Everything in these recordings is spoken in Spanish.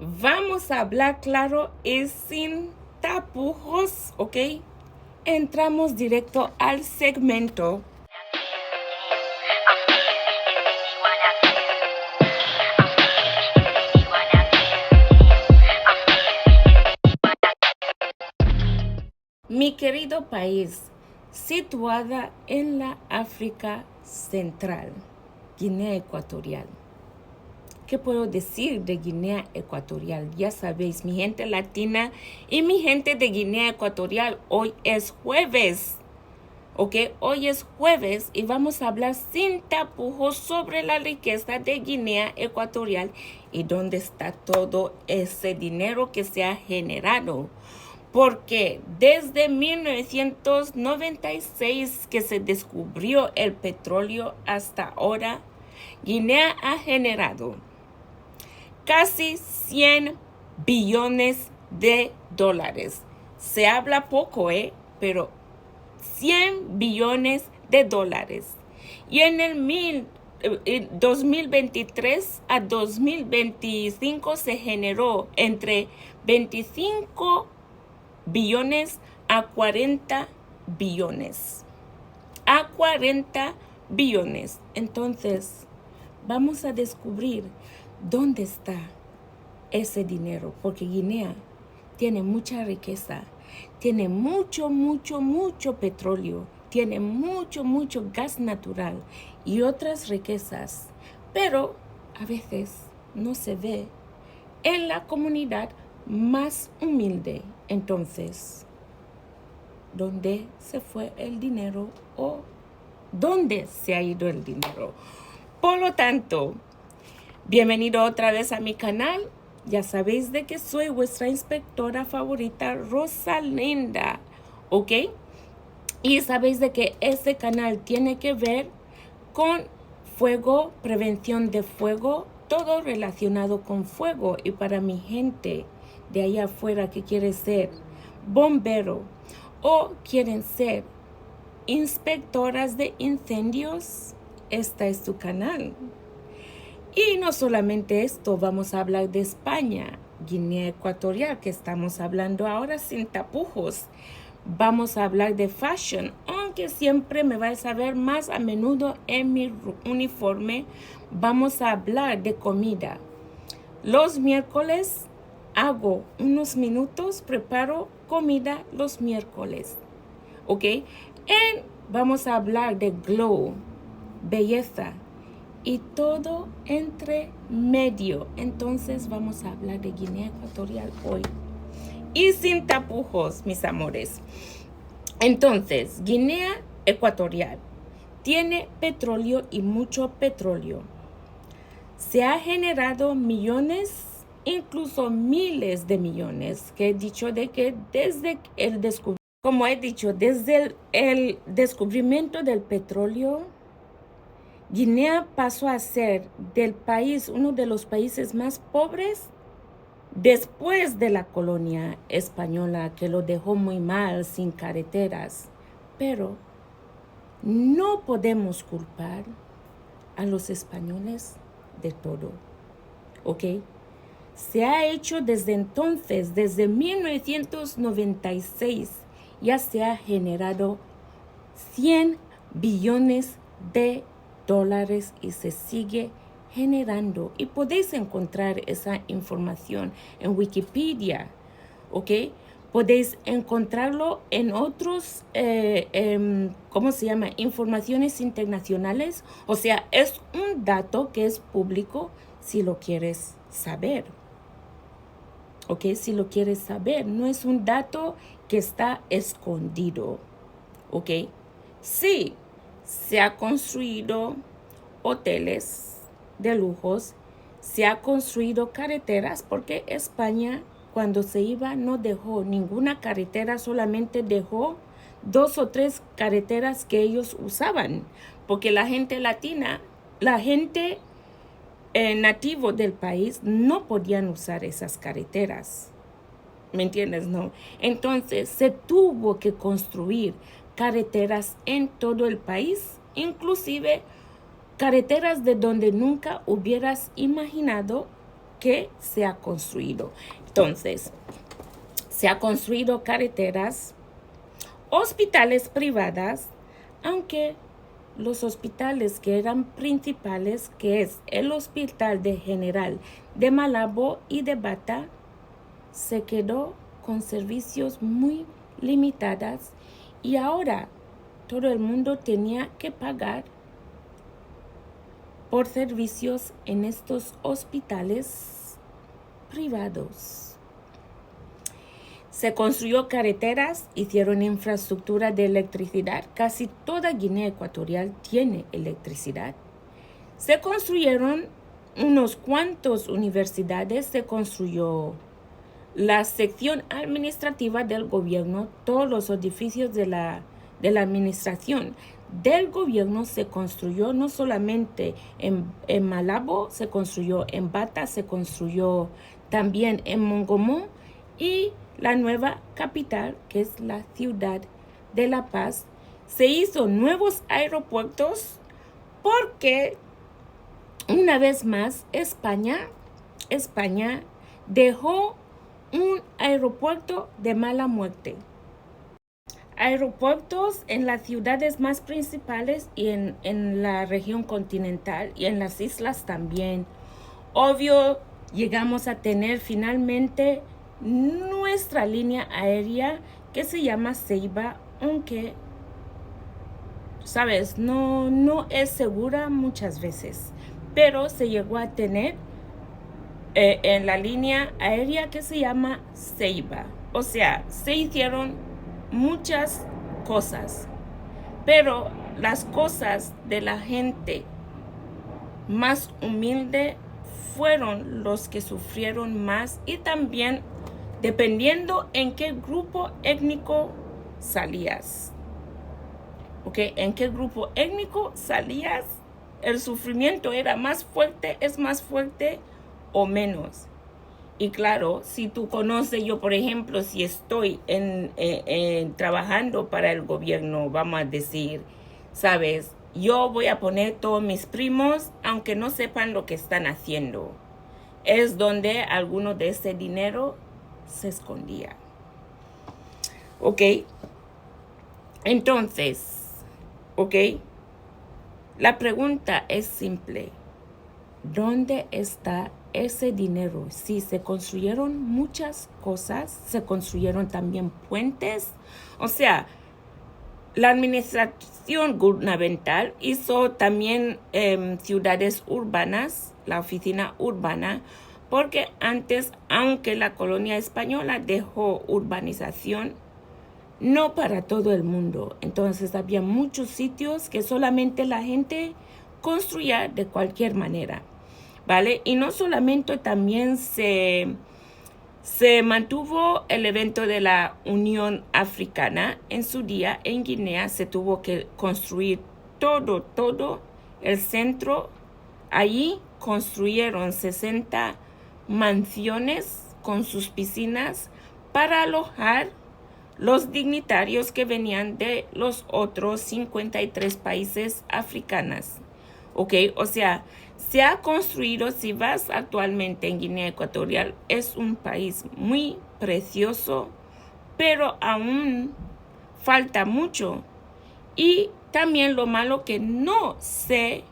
Vamos a hablar claro y sin tapujos, ¿ok? Entramos directo al segmento. Mi querido país, situada en la África Central, Guinea Ecuatorial. ¿Qué puedo decir de Guinea Ecuatorial? Ya sabéis, mi gente latina y mi gente de Guinea Ecuatorial, hoy es jueves. ¿Ok? Hoy es jueves y vamos a hablar sin tapujos sobre la riqueza de Guinea Ecuatorial y dónde está todo ese dinero que se ha generado. Porque desde 1996 que se descubrió el petróleo hasta ahora, Guinea ha generado casi 100 billones de dólares. Se habla poco, pero 100 billones de dólares. Y en el 2023 a 2025 se generó entre 25 billones a 40 billones. A 40 billones. Entonces, vamos a descubrir dónde está ese dinero, porque Guinea tiene mucha riqueza, tiene mucho petróleo, tiene mucho gas natural y otras riquezas, pero a veces no se ve en la comunidad más humilde. Entonces, ¿dónde se fue el dinero o dónde se ha ido el dinero? Por lo tanto, bienvenido otra vez a mi canal. Ya sabéis de que soy vuestra inspectora favorita, Rosalinda, ¿ok? Y sabéis de que este canal tiene que ver con fuego, prevención de fuego, todo relacionado con fuego. Y para mi gente de allá afuera que quiere ser bombero o quieren ser inspectoras de incendios, este es tu canal. Y no solamente esto, vamos a hablar de España, Guinea Ecuatorial, que estamos hablando ahora sin tapujos. Vamos a hablar de fashion, aunque siempre me vais a ver más a menudo en mi uniforme. Vamos a hablar de comida. Los miércoles hago unos minutos, preparo comida los miércoles, ¿ok? Vamos a hablar de glow, belleza, y todo entre medio. Entonces vamos a hablar de Guinea Ecuatorial hoy. Y sin tapujos, mis amores. Entonces, Guinea Ecuatorial tiene petróleo y mucho petróleo. Se ha generado millones, incluso miles de millones, que he dicho de que desde el descubrimiento, como he dicho, desde el descubrimiento del petróleo, Guinea pasó a ser del país, uno de los países más pobres después de la colonia española, que lo dejó muy mal, sin carreteras. Pero no podemos culpar a los españoles de todo, ¿ok? Se ha hecho desde entonces, desde 1996, ya se ha generado 100 billones de dólares y se sigue generando. Y podéis encontrar esa información en Wikipedia, ¿ok? Podéis encontrarlo en otros, ¿cómo se llama? Informaciones internacionales. O sea, es un dato que es público si lo quieres saber. ¿Ok? Si lo quieres saber, no es un dato que está escondido. ¿Ok? Sí, se ha construido hoteles de lujos, se ha construido carreteras, porque España cuando se iba no dejó ninguna carretera, solamente dejó 2 o 3 carreteras que ellos usaban, porque la gente latina, la gente nativo del país no podían usar esas carreteras. ¿Me entiendes? No. Entonces se tuvo que construir carreteras en todo el país, inclusive carreteras de donde nunca hubieras imaginado que se ha construido. Entonces, se ha construido carreteras, hospitales privadas, aunque los hospitales que eran principales, que es el Hospital de General de Malabo y de Bata, se quedó con servicios muy limitados y ahora todo el mundo tenía que pagar por servicios en estos hospitales privados. Se construyó carreteras, hicieron infraestructura de electricidad. Casi toda Guinea Ecuatorial tiene electricidad. Se construyeron unos cuantos universidades, se construyó la sección administrativa del gobierno, todos los edificios de la administración del gobierno se construyó no solamente en Malabo, se construyó en Bata, se construyó también en Mongomo y la nueva capital, que es la ciudad de La Paz. Se hizo nuevos aeropuertos porque, una vez más, España dejó un aeropuerto de mala muerte. Aeropuertos en las ciudades más principales y en la región continental y en las islas también. Obvio, llegamos a tener finalmente nuestra línea aérea que se llama Ceiba, aunque, sabes, no es segura muchas veces, pero se llegó a tener en la línea aérea que se llama Ceiba. O sea, se hicieron muchas cosas, pero las cosas de la gente más humilde fueron los que sufrieron más y también dependiendo en qué grupo étnico salías. ¿Ok? En qué grupo étnico salías, el sufrimiento era más fuerte, es más fuerte o menos. Y claro, si tú conoces, yo por ejemplo, si estoy trabajando para el gobierno, vamos a decir, sabes, yo voy a poner todos mis primos, aunque no sepan lo que están haciendo. Es donde alguno de ese dinero se escondía. ¿Ok? Entonces, ¿ok? La pregunta es simple. ¿Dónde está ese dinero? Sí, se construyeron muchas cosas, se construyeron también puentes. O sea, la administración gubernamental hizo también ciudades urbanas, la oficina urbana, porque antes, aunque la colonia española dejó urbanización, no para todo el mundo. Entonces había muchos sitios que solamente la gente construía de cualquier manera, ¿vale? Y no solamente, también se mantuvo el evento de la Unión Africana. En su día, en Guinea, se tuvo que construir todo el centro. Allí construyeron 60 mansiones con sus piscinas para alojar los dignatarios que venían de los otros 53 países africanos. ¿Ok? O sea, se ha construido, si vas actualmente en Guinea Ecuatorial, es un país muy precioso, pero aún falta mucho. Y también lo malo que no se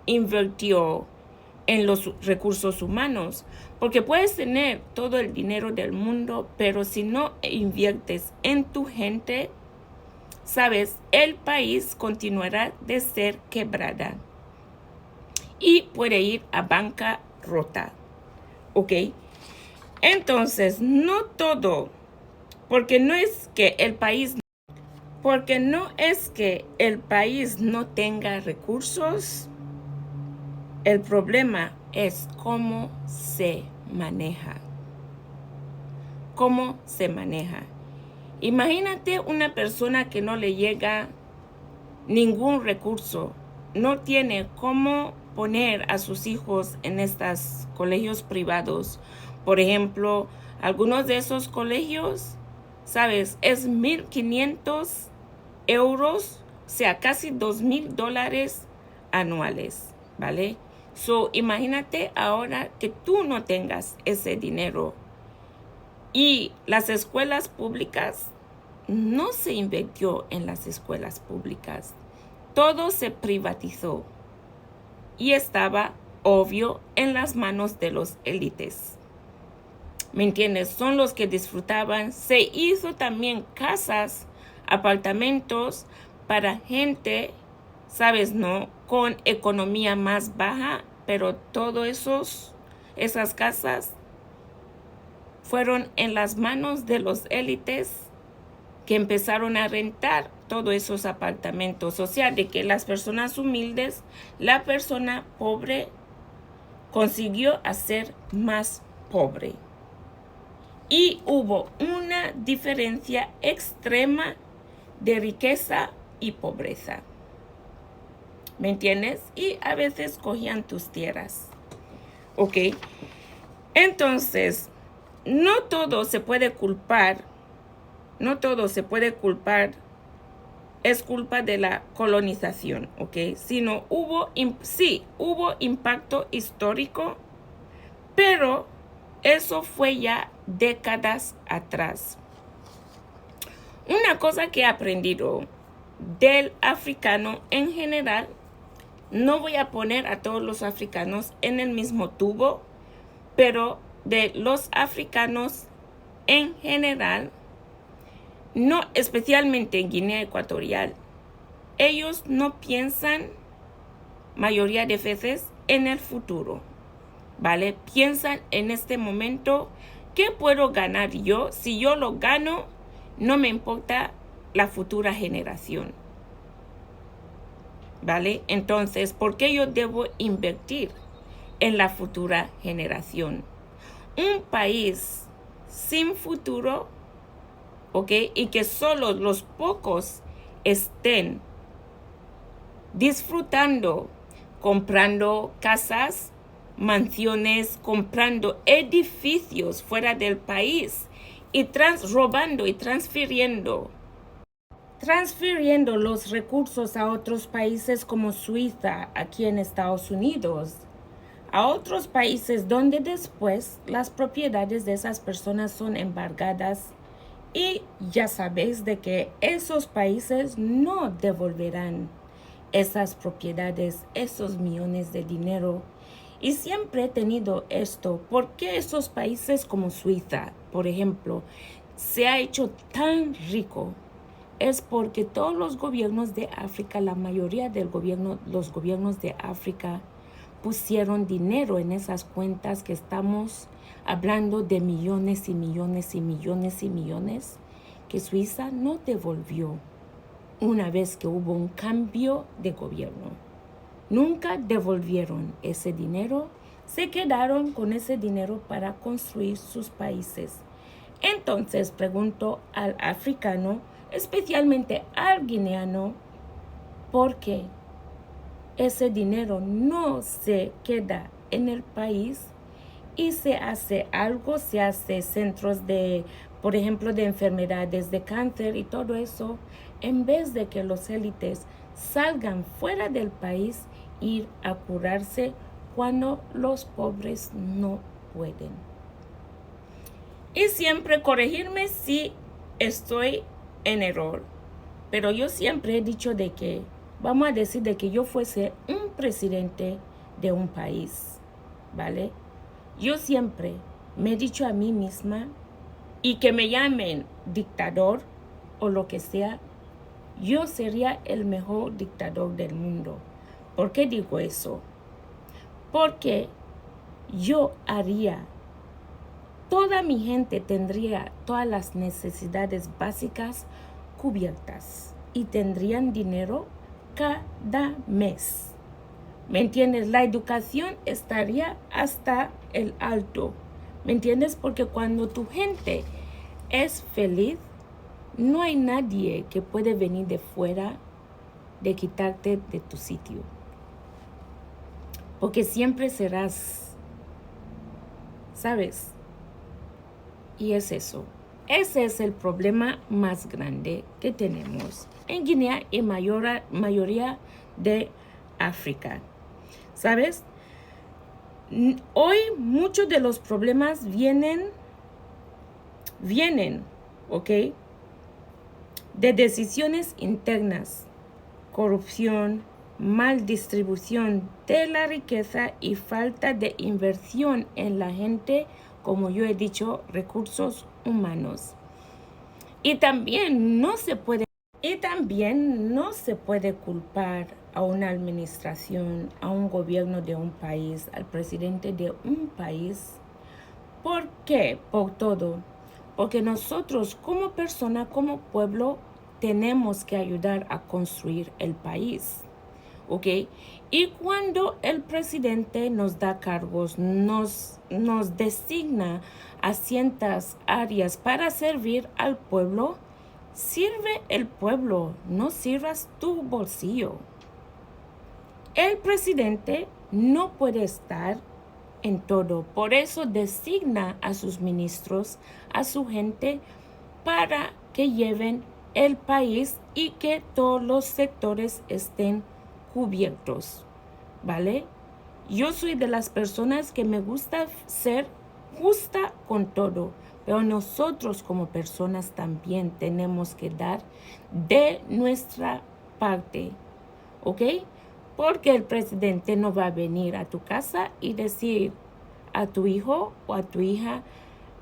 invirtió en los recursos humanos, porque puedes tener todo el dinero del mundo, pero si no inviertes en tu gente, sabes, el país continuará de ser quebrada y puede ir a bancarrota. ¿Ok? Entonces, no todo, porque no es que el país no tenga recursos. El problema es cómo se maneja. ¿Cómo se maneja? Imagínate una persona que no le llega ningún recurso, no tiene cómo poner a sus hijos en estos colegios privados. Por ejemplo, algunos de esos colegios, ¿sabes? Es 1,500 euros, o sea, casi $2,000 anuales, ¿vale? So, imagínate ahora que tú no tengas ese dinero. Y las escuelas públicas, no se invirtió en las escuelas públicas. Todo se privatizó. Y estaba, obvio, en las manos de los élites. ¿Me entiendes? Son los que disfrutaban. Se hizo también casas, apartamentos para gente, ¿sabes? No, con economía más baja, pero todas esas casas fueron en las manos de los élites que empezaron a rentar todos esos apartamentos. O sea, de que las personas humildes, la persona pobre consiguió hacer más pobre. Y hubo una diferencia extrema de riqueza y pobreza. ¿Me entiendes? Y a veces cogían tus tierras. ¿Ok? Entonces, no todo se puede culpar. No todo se puede culpar. Es culpa de la colonización, ¿ok? Sino hubo impacto histórico, pero eso fue ya décadas atrás. Una cosa que he aprendido del africano en general, no voy a poner a todos los africanos en el mismo tubo, pero de los africanos en general, no especialmente en Guinea Ecuatorial, ellos no piensan mayoría de veces en el futuro, ¿vale? Piensan en este momento, ¿qué puedo ganar yo? Si yo lo gano, no me importa la futura generación, ¿vale? Entonces, ¿por qué yo debo invertir en la futura generación? Un país sin futuro, ¿ok? Y que solo los pocos estén disfrutando, comprando casas, mansiones, comprando edificios fuera del país y robando y transfiriendo los recursos a otros países como Suiza, aquí en Estados Unidos, a otros países donde después las propiedades de esas personas son embargadas y ya sabéis de que esos países no devolverán esas propiedades, esos millones de dinero. Y siempre he tenido esto. ¿Por qué esos países como Suiza, por ejemplo, se ha hecho tan rico? Es porque todos los gobiernos de África, la mayoría de los gobiernos de África pusieron dinero en esas cuentas que estamos hablando de millones y millones y millones y millones que Suiza no devolvió una vez que hubo un cambio de gobierno. Nunca devolvieron ese dinero, se quedaron con ese dinero para construir sus países. Entonces pregunto al africano, especialmente al guineano, ¿por qué ese dinero no se queda en el país y se hace algo, se hace centros de, por ejemplo, de enfermedades, de cáncer y todo eso, en vez de que los élites salgan fuera del país, ir a curarse cuando los pobres no pueden? Y siempre corregirme si estoy en error, pero yo siempre he dicho de que, vamos a decir de que yo fuese un presidente de un país, ¿vale? Yo siempre me he dicho a mí misma, y que me llamen dictador o lo que sea, yo sería el mejor dictador del mundo. ¿Por qué digo eso? Porque yo haría, toda mi gente tendría todas las necesidades básicas cubiertas y tendrían dinero cada mes. ¿Me entiendes? La educación estaría hasta el alto. ¿Me entiendes? Porque cuando tu gente es feliz, no hay nadie que puede venir de fuera de quitarte de tu sitio. Porque siempre serás, ¿sabes? Y es eso. Ese es el problema más grande que tenemos en Guinea y mayoría de África. ¿Sabes? Hoy muchos de los problemas vienen, ¿ok? De decisiones internas, corrupción, mal distribución de la riqueza y falta de inversión en la gente, como yo he dicho, recursos humanos. Y también no se puede culpar a una administración, a un gobierno de un país, al presidente de un país. ¿Por qué? Por todo. Porque nosotros como persona, como pueblo, tenemos que ayudar a construir el país. ¿Ok? Y cuando el presidente nos da cargos, nos designa a ciertas áreas para servir al pueblo, sirve el pueblo, no sirvas tu bolsillo. El presidente no puede estar en todo, por eso designa a sus ministros, a su gente, para que lleven el país y que todos los sectores estén cubiertos, ¿vale? Yo soy de las personas que me gusta ser justa con todo, pero nosotros como personas también tenemos que dar de nuestra parte, ¿ok? Porque el presidente no va a venir a tu casa y decir a tu hijo o a tu hija,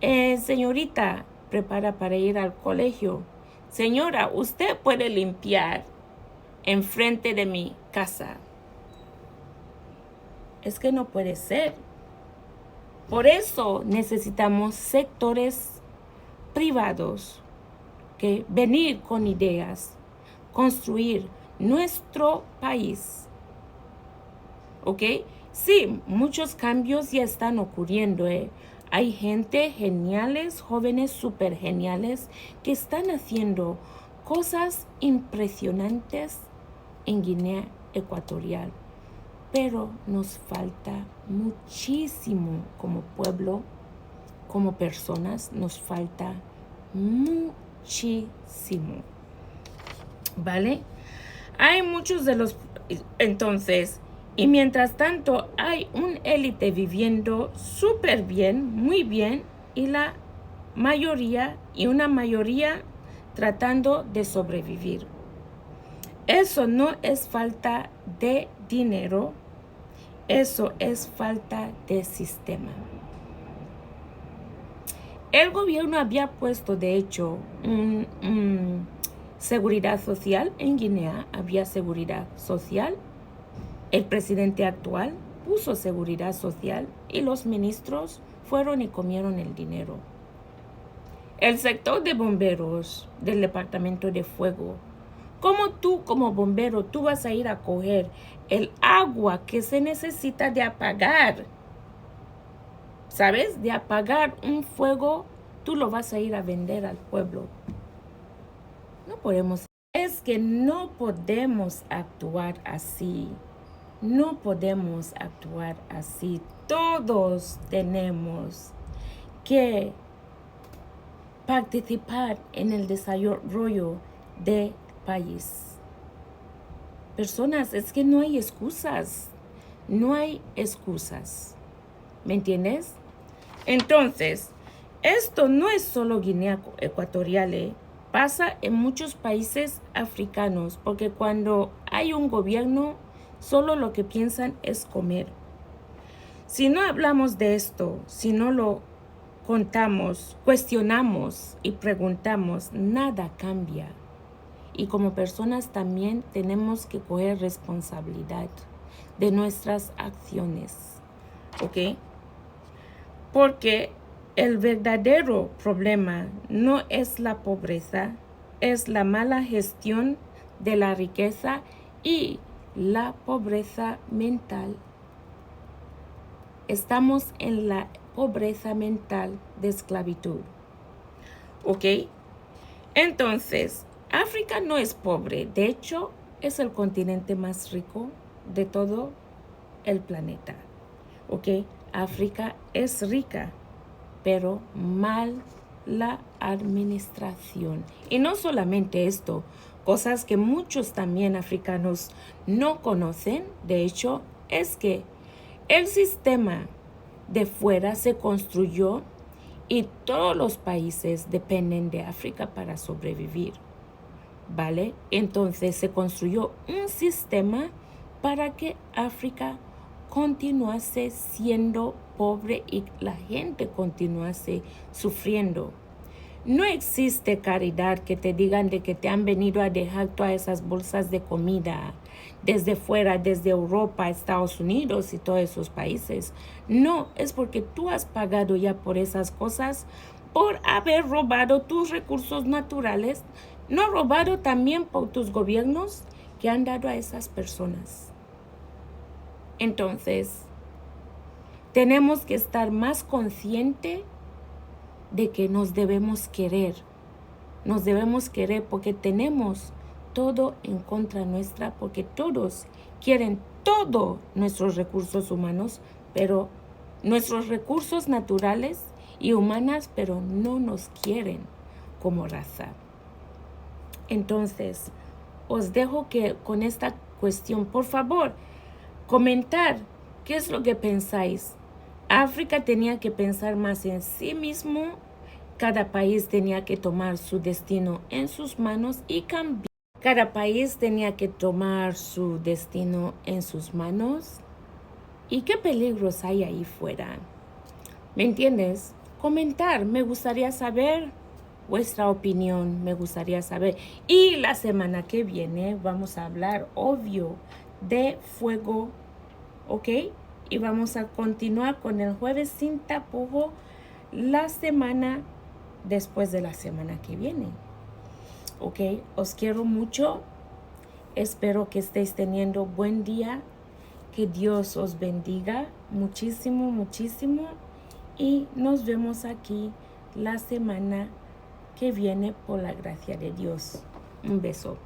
señorita, prepara para ir al colegio. Señora, usted puede limpiar enfrente de mi casa. Es que no puede ser. Por eso necesitamos sectores privados que venir con ideas, construir nuestro país. ¿Ok? Sí, muchos cambios ya están ocurriendo. Hay gente geniales, jóvenes súper geniales que están haciendo cosas impresionantes en Guinea Ecuatorial. Pero nos falta muchísimo como pueblo, como personas, nos falta muchísimo. ¿Vale? Hay muchos de los... Entonces, y mientras tanto, hay un élite viviendo súper bien, muy bien, y la mayoría, y una mayoría tratando de sobrevivir. Eso no es falta de dinero, eso es falta de sistema. El gobierno había puesto, de hecho, seguridad social en Guinea, había seguridad social. El presidente actual puso seguridad social y los ministros fueron y comieron el dinero. El sector de bomberos del departamento de fuego, ¿cómo tú como bombero tú vas a ir a coger el agua que se necesita de apagar? ¿Sabes? De apagar un fuego, tú lo vas a ir a vender al pueblo. No podemos. Es que no podemos actuar así. No podemos actuar así. Todos tenemos que participar en el desarrollo del país. Personas, es que no hay excusas. No hay excusas. ¿Me entiendes? Entonces, esto no es solo Guinea Ecuatorial, pasa en muchos países africanos, porque cuando hay un gobierno, solo lo que piensan es comer. Si no hablamos de esto, si no lo contamos, cuestionamos y preguntamos, nada cambia. Y como personas también tenemos que coger responsabilidad de nuestras acciones, ¿ok? Porque el verdadero problema no es la pobreza, es la mala gestión de la riqueza y la pobreza mental. Estamos en la pobreza mental de esclavitud. ¿Ok? Entonces, África no es pobre. De hecho, es el continente más rico de todo el planeta. ¿Ok? África es rica, pero mal la administración. Y no solamente esto, cosas que muchos también africanos no conocen, de hecho, es que el sistema de fuera se construyó y todos los países dependen de África para sobrevivir, ¿vale? Entonces se construyó un sistema para que África continuase siendo pobre y la gente continuase sufriendo. No existe caridad que te digan de que te han venido a dejar todas esas bolsas de comida desde fuera, desde Europa, Estados Unidos y todos esos países. No, es porque tú has pagado ya por esas cosas, por haber robado tus recursos naturales, no robado también por tus gobiernos que han dado a esas personas. Entonces, tenemos que estar más conscientes de que nos debemos querer. Nos debemos querer porque tenemos todo en contra nuestra, porque todos quieren todos nuestros recursos humanos, pero nuestros recursos naturales y humanas, pero no nos quieren como raza. Entonces, os dejo que con esta cuestión, por favor, comentar qué es lo que pensáis. África tenía que pensar más en sí mismo, cada país tenía que tomar su destino en sus manos y cambiar. Cada país tenía que tomar su destino en sus manos. ¿Y qué peligros hay ahí fuera? ¿Me entiendes? Comentar, me gustaría saber vuestra opinión, me gustaría saber. Y la semana que viene vamos a hablar, obvio, de fuego, ¿ok? Y vamos a continuar con el jueves sin tapujo la semana después de la semana que viene. Ok, os quiero mucho. Espero que estéis teniendo buen día. Que Dios os bendiga muchísimo, muchísimo. Y nos vemos aquí la semana que viene por la gracia de Dios. Un beso.